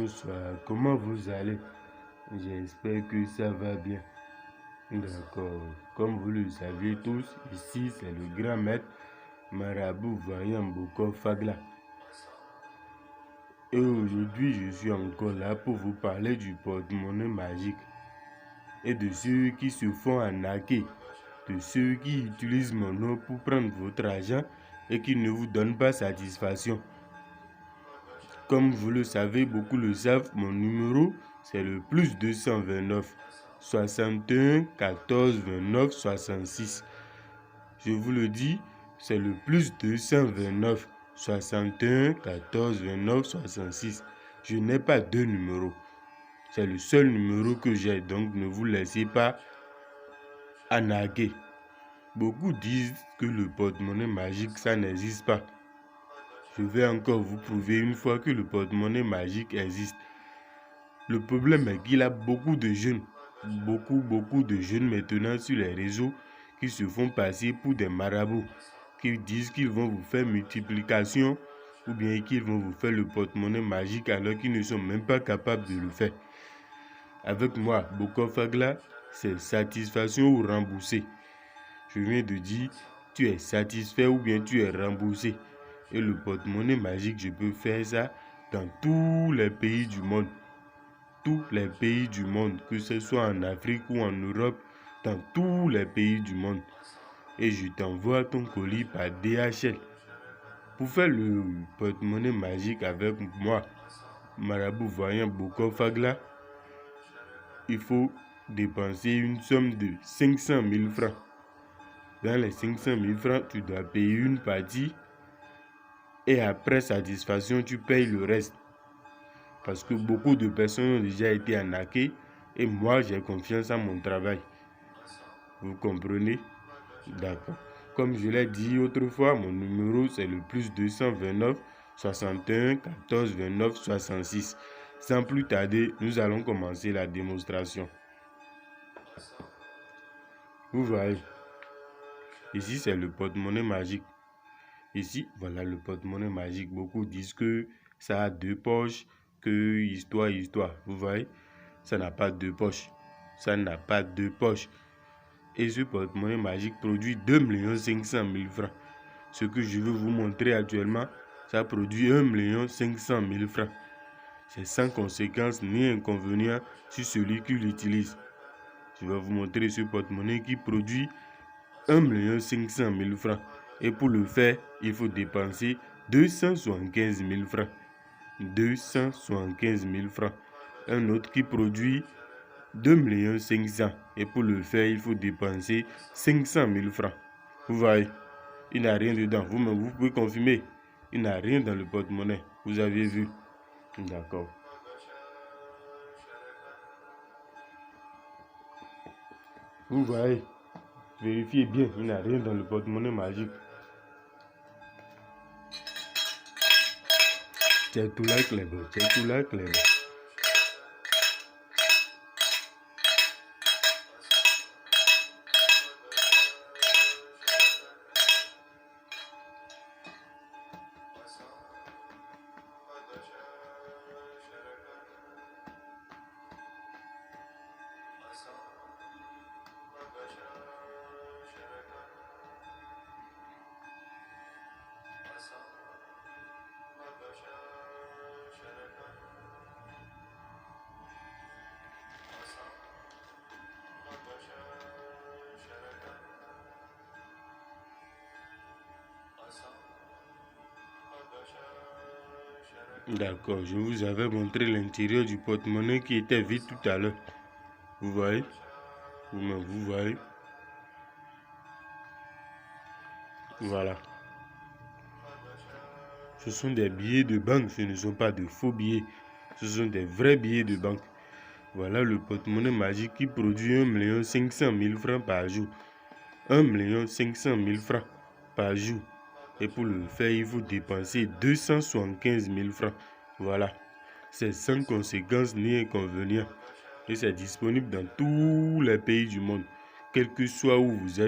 Bonsoir, comment vous allez? J'espère que ça va bien. D'accord, comme vous le savez tous, ici c'est le grand maître Marabout Voyant Boko Fagla. Et aujourd'hui, je suis encore là pour vous parler du porte-monnaie magique et de ceux qui se font arnaquer, de ceux qui utilisent mon nom pour prendre votre argent et qui ne vous donnent pas satisfaction. Comme vous le savez, beaucoup le savent, mon numéro c'est le plus 229 61 14 29 66. Je vous le dis, c'est le plus 229 61 14 29 66. Je n'ai pas deux numéros. C'est le seul numéro que j'ai, donc ne vous laissez pas arnaquer. Beaucoup disent que le porte-monnaie magique, ça n'existe pas. Je vais encore vous prouver une fois que le porte-monnaie magique existe. Le problème est qu'il y a beaucoup de jeunes maintenant sur les réseaux qui se font passer pour des marabouts, qui disent qu'ils vont vous faire multiplication ou bien qu'ils vont vous faire le porte-monnaie magique alors qu'ils ne sont même pas capables de le faire. Avec moi, Boko Fagla, c'est satisfaction ou remboursé. Je viens de dire, tu es satisfait ou bien tu es remboursé. Et le porte-monnaie magique, je peux faire ça dans tous les pays du monde. Tous les pays du monde, que ce soit en Afrique ou en Europe, dans tous les pays du monde. Et je t'envoie ton colis par DHL. Pour faire le porte-monnaie magique avec moi, Marabout Voyant Boko Fagla, il faut dépenser une somme de 500 000 francs. Dans les 500 000 francs, tu dois payer une partie et après satisfaction, tu payes le reste. Parce que beaucoup de personnes ont déjà été arnaquées et moi, j'ai confiance en mon travail. Vous comprenez? D'accord. Comme je l'ai dit autrefois, mon numéro, c'est le plus 229 61 14 29 66. Sans plus tarder, nous allons commencer la démonstration. Vous voyez, ici, c'est le porte-monnaie magique. Ici, voilà le porte-monnaie magique. Beaucoup disent que ça a deux poches, que histoire. Vous voyez, ça n'a pas deux poches. Ça n'a pas deux poches. Et ce porte-monnaie magique produit 2 500 000 francs. Ce que je veux vous montrer actuellement, ça produit 1 500 000 francs. C'est sans conséquence ni inconvénient sur celui qui l'utilise. Je vais vous montrer ce porte-monnaie qui produit 1 500 000 francs. Et pour le faire, il faut dépenser 275 000 francs. 275 000 francs. Un autre qui produit 2 500 000. Et pour le faire, il faut dépenser 500 000 francs. Vous voyez, il n'y a rien dedans. Vous pouvez confirmer. Il n'y a rien dans le porte-monnaie. Vous avez vu. D'accord. Vous voyez, vérifiez bien. Il n'y a rien dans le porte-monnaie magique. C'est tout là clair. C'est tout là clair. D'accord, je vous avais montré l'intérieur du porte-monnaie qui était vide tout à l'heure. Vous voyez? Vous voyez? Voilà. Ce sont des billets de banque, ce ne sont pas de faux billets. Ce sont des vrais billets de banque. Voilà le porte-monnaie magique qui produit 1 500 000 francs par jour. 1 500 000 francs par jour. Et pour le faire, il faut dépenser 275 000 francs. Voilà. C'est sans conséquence ni inconvénient. Et c'est disponible dans tous les pays du monde. Quel que soit où vous êtes.